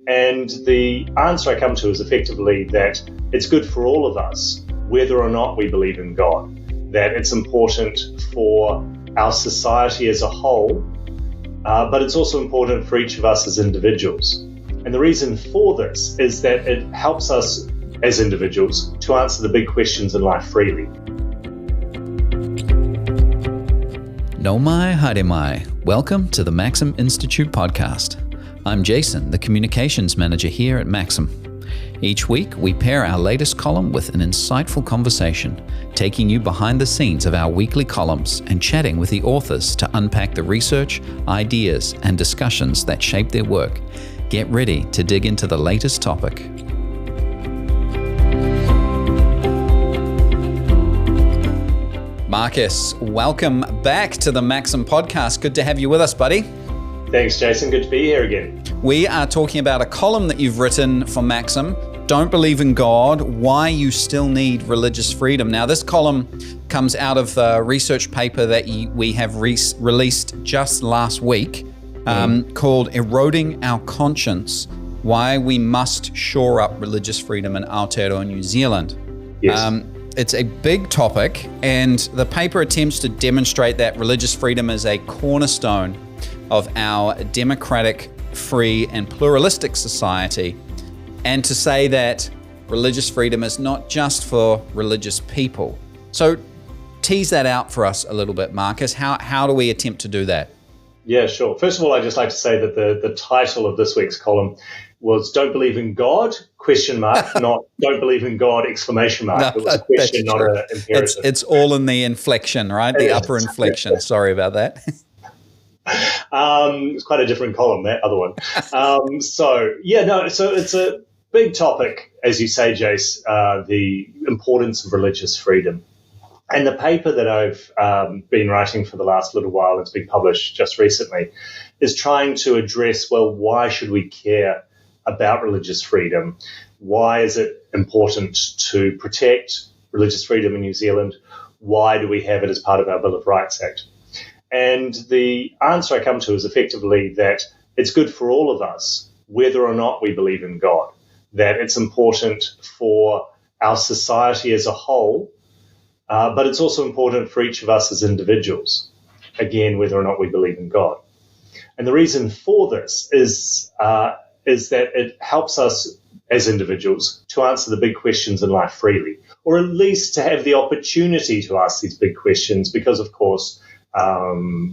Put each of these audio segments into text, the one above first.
And the answer I come to is effectively that it's good for all of us, whether or not we believe in God, that it's important for our society as a whole, but it's also important for each of us as individuals. And the reason for this is that it helps us as individuals to answer the big questions in life freely. No mai, haere mai. Welcome to the Maxim Institute podcast. I'm Jason, the communications manager here at Maxim. Each week, we pair our latest column with an insightful conversation, taking you behind the scenes of our weekly columns and chatting with the authors to unpack the research, ideas, and discussions that shape their work. Get ready to dig into the latest topic. Marcus, welcome back to the Maxim podcast. Good to have you with us, buddy. Thanks, Jason. Good to be here again. We are talking about a column that you've written for Maxim, Don't Believe in God, Why You Still Need Religious Freedom. Now, this column comes out of a research paper that we have released just last week called Eroding Our Conscience, Why We Must Shore Up Religious Freedom in Aotearoa, New Zealand. Yes. It's a big topic, and the paper attempts to demonstrate that religious freedom is a cornerstone of our democratic, free, and pluralistic society, and to say that religious freedom is not just for religious people. So tease that out for us a little bit, Marcus. How do we attempt to do that? Yeah, sure. First of all, I'd just like to say that the title of this week's column was Don't Believe in God, ? Not Don't Believe in God, ! No, it was a question, not an imperative. It's all in the inflection, right? The upper inflection. Sorry about that. It's quite a different column, that other one. So it's a big topic, as you say, Jace, the importance of religious freedom. And the paper that I've been writing for the last little while, it's been published just recently, is trying to address, well, why should we care about religious freedom? Why is it important to protect religious freedom in New Zealand? Why do we have it as part of our Bill of Rights Act? And the answer I come to is effectively that it's good for all of us, whether or not we believe in God, that it's important for our society as a whole, but it's also important for each of us as individuals, again, whether or not we believe in God. And the reason for this is that it helps us as individuals to answer the big questions in life freely, or at least to have the opportunity to ask these big questions, because, of course,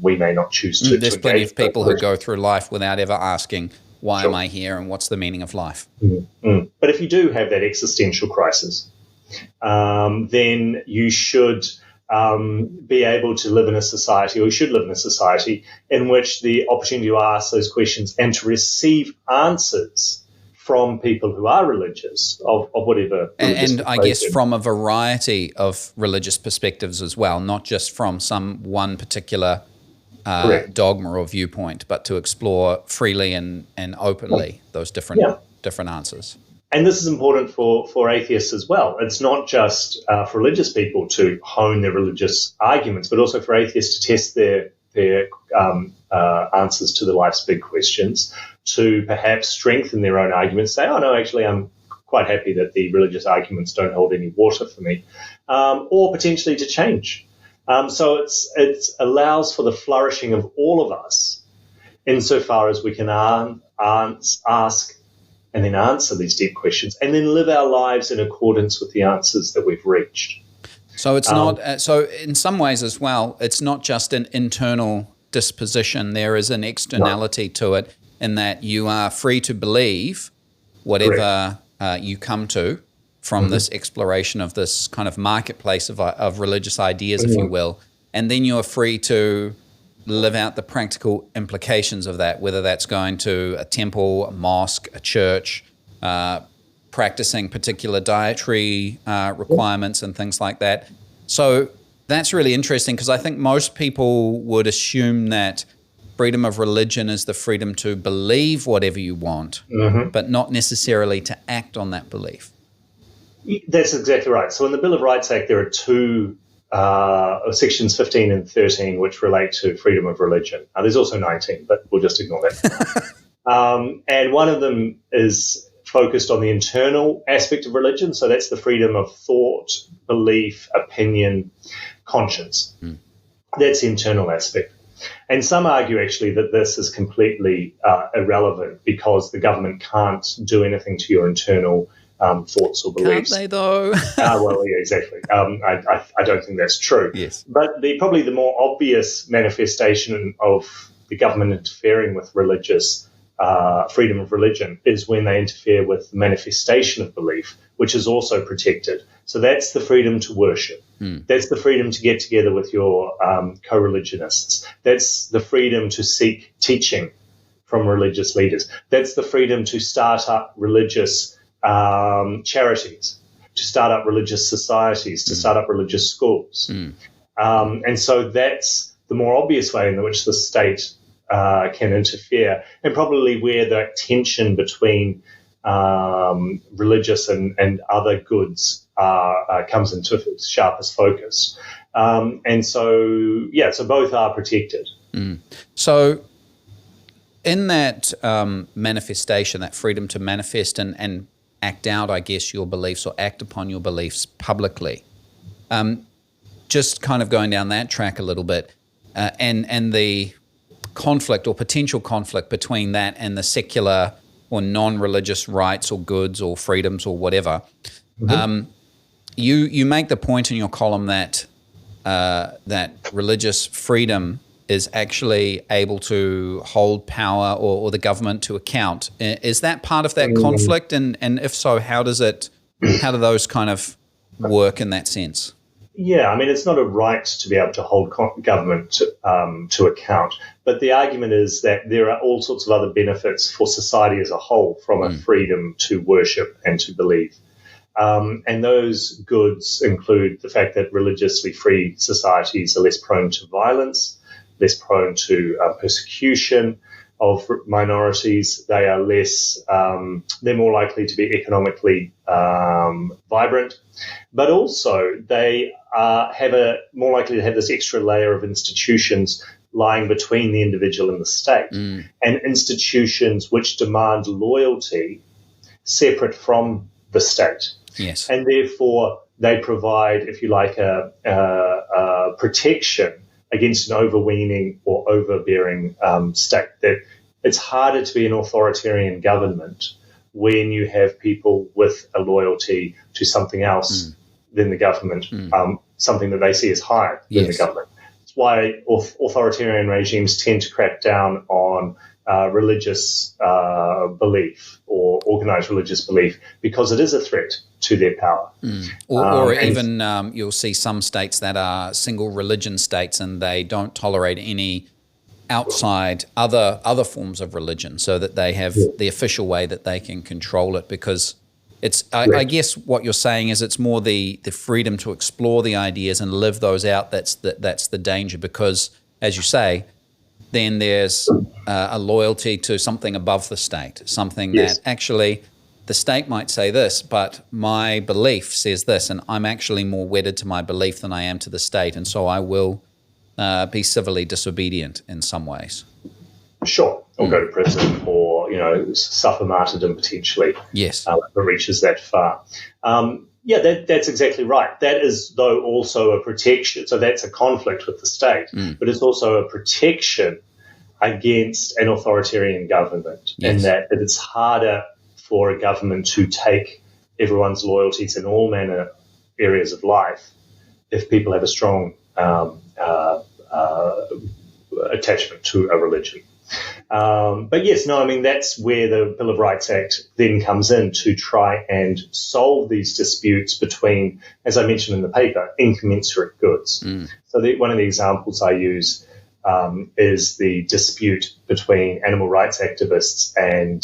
we may not choose to. There's plenty of people who go through life without ever asking, why am I here and what's the meaning of life? Mm-hmm. But if you do have that existential crisis, then you should be able to live in a society, or you should live in a society, in which the opportunity to ask those questions and to receive answers from people who are religious, of whatever. And I guess from a variety of religious perspectives as well, not just from some one particular dogma or viewpoint, but to explore freely and openly those different answers. And this is important for atheists as well. It's not just for religious people to hone their religious arguments, but also for atheists to test their answers to the life's big questions, to perhaps strengthen their own arguments, say, oh, no, actually, I'm quite happy that the religious arguments don't hold any water for me, or potentially to change. So it allows for the flourishing of all of us insofar as we can ask and then answer these deep questions, and then live our lives in accordance with the answers that we've reached. So it's not. So in some ways as well, it's not just an internal disposition. There is an externality to it, in that you are free to believe whatever you come to from this exploration of this kind of marketplace of religious ideas, if you will, and then you're free to live out the practical implications of that, whether that's going to a temple, a mosque, a church, practicing particular dietary requirements and things like that. So that's really interesting, because I think most people would assume that freedom of religion is the freedom to believe whatever you want, but not necessarily to act on that belief. That's exactly right. So in the Bill of Rights Act, there are two sections 15 and 13 which relate to freedom of religion. There's also 19, but we'll just ignore that. And one of them is focused on the internal aspect of religion. So that's the freedom of thought, belief, opinion, conscience. That's the internal aspect. And some argue actually that this is completely irrelevant because the government can't do anything to your internal thoughts or beliefs. Can't they, though? Well, yeah, exactly. I don't think that's true. Yes. But probably the more obvious manifestation of the government interfering with religious freedom of religion is when they interfere with the manifestation of belief, which is also protected. So that's the freedom to worship. That's the freedom to get together with your co-religionists. That's the freedom to seek teaching from religious leaders. That's the freedom to start up religious charities, to start up religious societies, to start up religious schools. And so that's the more obvious way in which the state can interfere, and probably where the tension between religious and other goods comes into its sharpest focus. And so, so both are protected. So in that manifestation, that freedom to manifest and act out, I guess, your beliefs or act upon your beliefs publicly, just kind of going down that track a little bit, and the conflict or potential conflict between that and the secular or non-religious rights or goods or freedoms or whatever. You make the point in your column that that religious freedom is actually able to hold power or the government to account. Is that part of that conflict? And if so, how do those kind of work in that sense? Yeah, I mean, it's not a right to be able to hold government to account, but the argument is that there are all sorts of other benefits for society as a whole from a freedom to worship and to believe. And those goods include the fact that religiously free societies are less prone to violence, less prone to persecution of minorities. They are they're more likely to be economically vibrant, but also they more likely to have this extra layer of institutions lying between the individual and the state, and institutions which demand loyalty separate from the state. Yes. And therefore they provide, if you like, a protection against an overweening or overbearing state. That it's harder to be an authoritarian government when you have people with a loyalty to something else than the government, something that they see as higher than the government. It's why authoritarian regimes tend to crack down on religious belief or organized religious belief, because it is a threat to their power. Or even you'll see some states that are single religion states and they don't tolerate any outside other forms of religion, so that they have the official way that they can control it, because it's I guess what you're saying is it's more the freedom to explore the ideas and live those out that's the danger, because as you say, then there's a loyalty to something above the state, something that actually the state might say this, but my belief says this, and I'm actually more wedded to my belief than I am to the state, and so I will be civilly disobedient in some ways. Sure, or go to prison, or suffer martyrdom potentially. Yes, if it reaches that far. That's exactly right. That is, though, also a protection. So that's a conflict with the state, but it's also a protection against an authoritarian government, in that it's harder for a government to take everyone's loyalties in all manner areas of life if people have a strong attachment to a religion. That's where the Bill of Rights Act then comes in to try and solve these disputes between, as I mentioned in the paper, incommensurate goods. So one of the examples I use is the dispute between animal rights activists and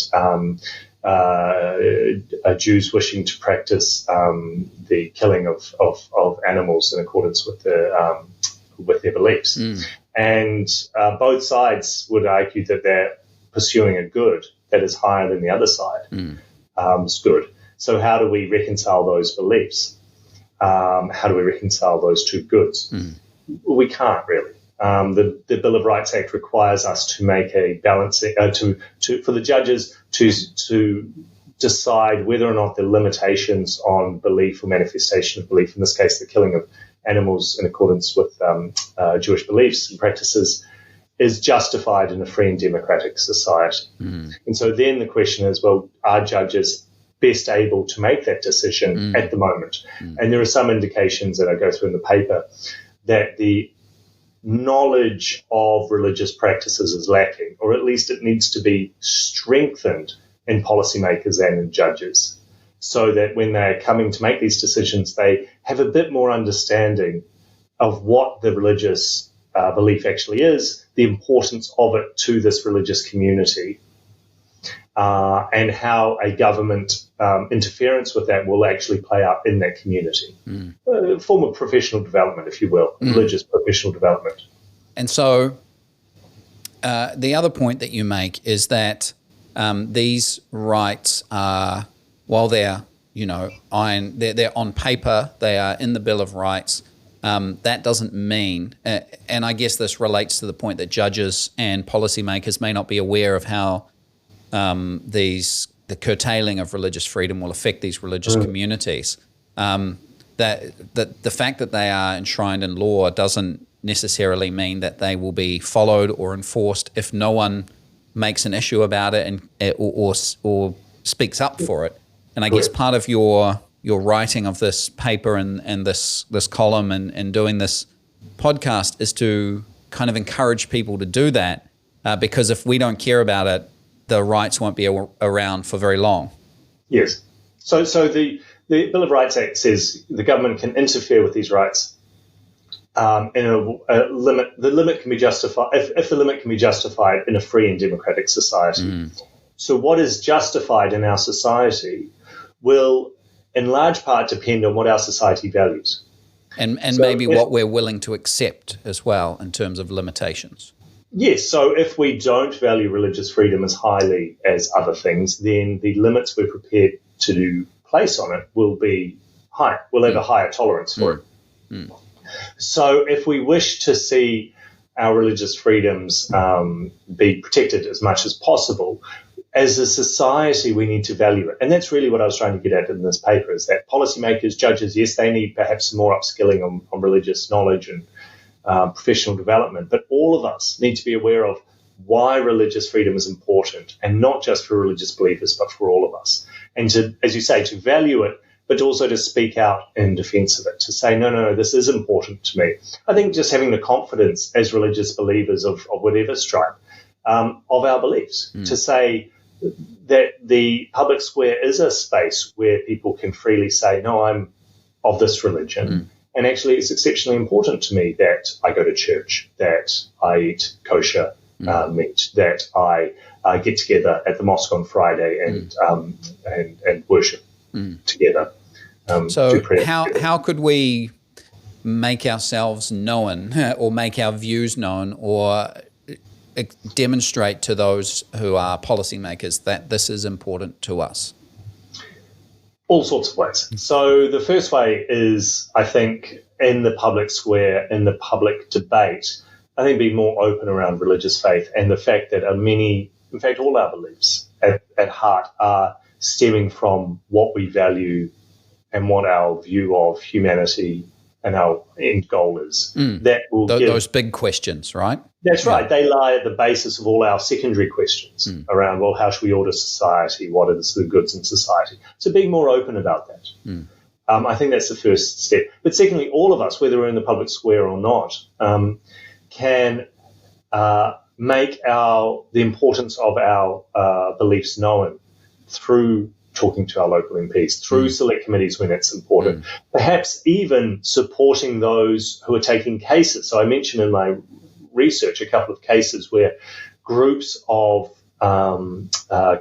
Jews wishing to practice the killing of animals in accordance with their beliefs. And both sides would argue that they're pursuing a good that is higher than the other side's good. So how do we reconcile those beliefs? How do we reconcile those two goods? Well, we can't really. The Bill of Rights Act requires us to make a balancing for the judges to decide whether or not the limitations on belief or manifestation of belief, in this case, the killing of animals in accordance with Jewish beliefs and practices, is justified in a free and democratic society. And so then the question is, well, are judges best able to make that decision at the moment? And there are some indications that I go through in the paper that the knowledge of religious practices is lacking, or at least it needs to be strengthened in policymakers and in judges, so that when they're coming to make these decisions, they have a bit more understanding of what the religious belief actually is, the importance of it to this religious community, and how a government interference with that will actually play out in that community. A form of professional development, if you will, religious professional development. And so the other point that you make is that these rights are, while they're, they're on paper, they are in the Bill of Rights, that doesn't mean, and I guess this relates to the point that judges and policymakers may not be aware of how the curtailing of religious freedom will affect these religious communities. That the fact that they are enshrined in law doesn't necessarily mean that they will be followed or enforced if no one makes an issue about it and or speaks up for it. And I guess part of your writing of this paper and this column and doing this podcast is to kind of encourage people to do that, because if we don't care about it, the rights won't be around for very long. Yes. So the Bill of Rights Act says the government can interfere with these rights in a limit. The limit can be justified if the limit can be justified in a free and democratic society. So what is justified in our society will in large part depend on what our society values. And so maybe what we're willing to accept as well in terms of limitations. Yes, so if we don't value religious freedom as highly as other things, then the limits we're prepared to place on it will be high. We'll have a higher tolerance for it. So if we wish to see our religious freedoms be protected as much as possible, as a society, we need to value it. And that's really what I was trying to get at in this paper, is that policymakers, judges, yes, they need perhaps some more upskilling on religious knowledge and professional development, but all of us need to be aware of why religious freedom is important, and not just for religious believers, but for all of us. And to, as you say, to value it, but also to speak out in defense of it, to say, no, this is important to me. I think just having the confidence as religious believers of whatever stripe, of our beliefs, to say that the public square is a space where people can freely say, no, I'm of this religion. And actually, it's exceptionally important to me that I go to church, that I eat kosher meat, that I get together at the mosque on Friday and worship together. So how could we make ourselves known or make our views known or demonstrate to those who are policymakers that this is important to us? All sorts of ways. So the first way is, I think, in the public square, in the public debate, I think be more open around religious faith and the fact that in fact, all our beliefs at heart are stemming from what we value and what our view of humanity and our end goal is. That will those big questions, right? That's right. They lie at the basis of all our secondary questions around, well, how should we order society? What is the goods in society? So being more open about that. I think that's the first step. But secondly, all of us, whether we're in the public square or not, can make the importance of our beliefs known through talking to our local MPs, through select committees when it's important, perhaps even supporting those who are taking cases. So I mentioned in my research a couple of cases where groups of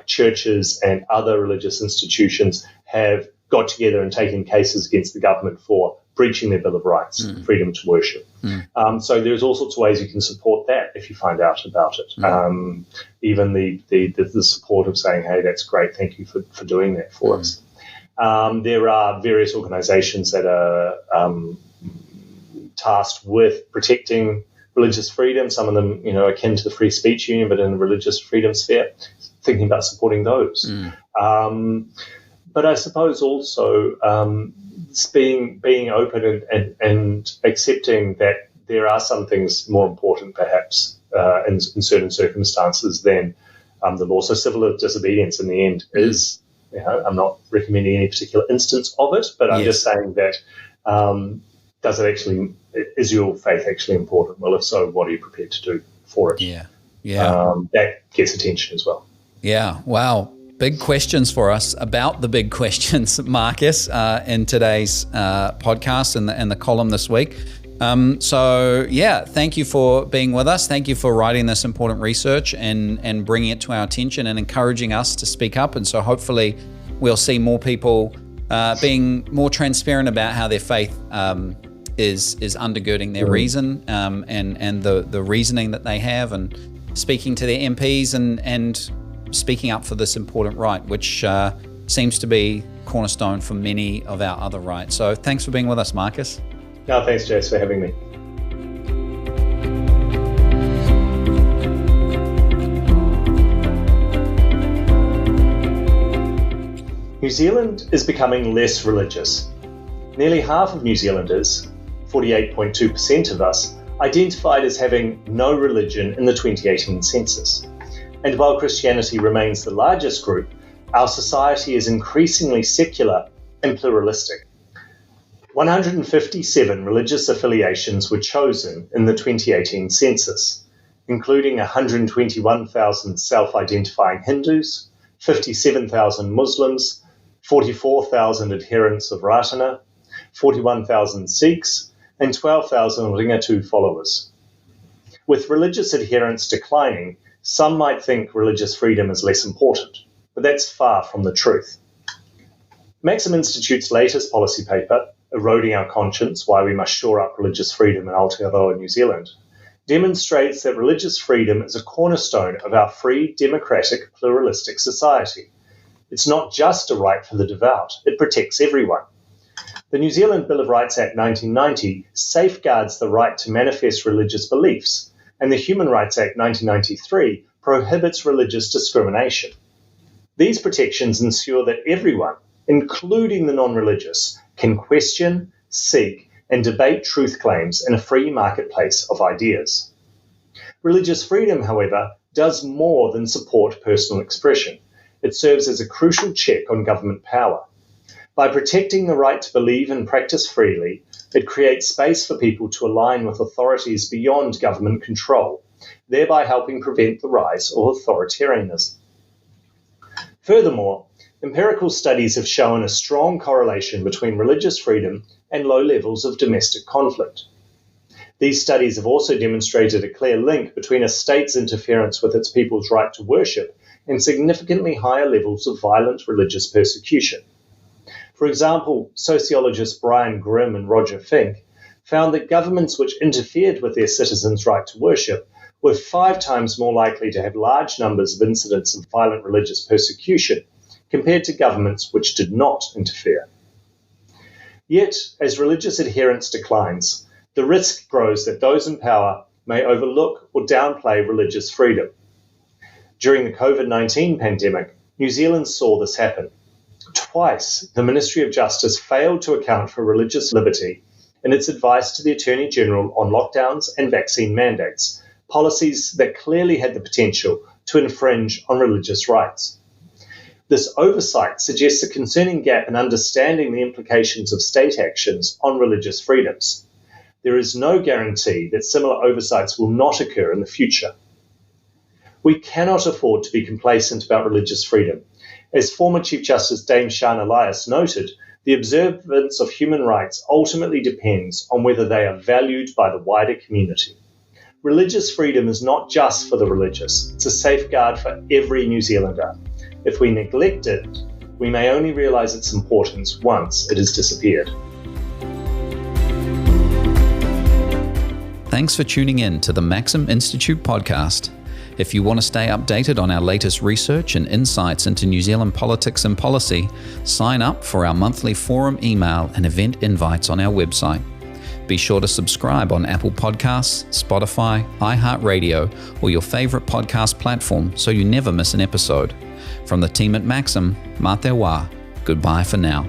churches and other religious institutions have got together and taken cases against the government for breaching their Bill of Rights, freedom to worship. So there's all sorts of ways you can support that if you find out about it. Even the support of saying, hey, that's great, thank you for doing that for us. There are various organizations that are tasked with protecting religious freedom, some of them, akin to the Free Speech Union, but in the religious freedom sphere, thinking about supporting those. But I suppose also being open and accepting that there are some things more important, perhaps, in certain circumstances than the law. So civil disobedience in the end is, I'm not recommending any particular instance of it, but I'm just saying that is your faith actually important? Well, if so, what are you prepared to do for it? That gets attention as well. Yeah, wow. Big questions for us about the big questions, Marcus, in today's podcast and the column this week. Thank you for being with us. Thank you for writing this important research and bringing it to our attention and encouraging us to speak up. And so hopefully we'll see more people being more transparent about how their faith is undergirding their reason and the reasoning that they have, and speaking to their MPs and speaking up for this important right, which seems to be cornerstone for many of our other rights. So thanks for being with us, Marcus. No, thanks, Jace, for having me. New Zealand is becoming less religious. Nearly half of New Zealanders, 48.2% of us, identified as having no religion in the 2018 census. And while Christianity remains the largest group, our society is increasingly secular and pluralistic. 157 religious affiliations were chosen in the 2018 census, including 121,000 self-identifying Hindus, 57,000 Muslims, 44,000 adherents of Ratana, 41,000 Sikhs, and 12,000 Ringatu followers. With religious adherence declining, some might think religious freedom is less important, but that's far from the truth. Maxim Institute's latest policy paper, Eroding Our Conscience, Why We Must Shore Up Religious Freedom in Aotearoa, New Zealand, demonstrates that religious freedom is a cornerstone of our free, democratic, pluralistic society. It's not just a right for the devout, it protects everyone. The New Zealand Bill of Rights Act 1990 safeguards the right to manifest religious beliefs, and the Human Rights Act 1993 prohibits religious discrimination. These protections ensure that everyone, including the non-religious, can question, seek, and debate truth claims in a free marketplace of ideas. Religious freedom, however, does more than support personal expression. It serves as a crucial check on government power. By protecting the right to believe and practice freely, it creates space for people to align with authorities beyond government control, thereby helping prevent the rise of authoritarianism. Furthermore, empirical studies have shown a strong correlation between religious freedom and low levels of domestic conflict. These studies have also demonstrated a clear link between a state's interference with its people's right to worship and significantly higher levels of violent religious persecution. For example, sociologists Brian Grimm and Roger Fink found that governments which interfered with their citizens' right to worship were 5 times more likely to have large numbers of incidents of violent religious persecution compared to governments which did not interfere. Yet, as religious adherence declines, the risk grows that those in power may overlook or downplay religious freedom. During the COVID-19 pandemic, New Zealand saw this happen. Twice, the Ministry of Justice failed to account for religious liberty in its advice to the Attorney General on lockdowns and vaccine mandates, policies that clearly had the potential to infringe on religious rights. This oversight suggests a concerning gap in understanding the implications of state actions on religious freedoms. There is no guarantee that similar oversights will not occur in the future. We cannot afford to be complacent about religious freedom. As former Chief Justice Dame Sian Elias noted, the observance of human rights ultimately depends on whether they are valued by the wider community. Religious freedom is not just for the religious, it's a safeguard for every New Zealander. If we neglect it, we may only realise its importance once it has disappeared. Thanks for tuning in to the Maxim Institute podcast. If you want to stay updated on our latest research and insights into New Zealand politics and policy, sign up for our monthly forum email and event invites on our website. Be sure to subscribe on Apple Podcasts, Spotify, iHeartRadio, or your favorite podcast platform so you never miss an episode. From the team at Maxim, mā te wā. Goodbye for now.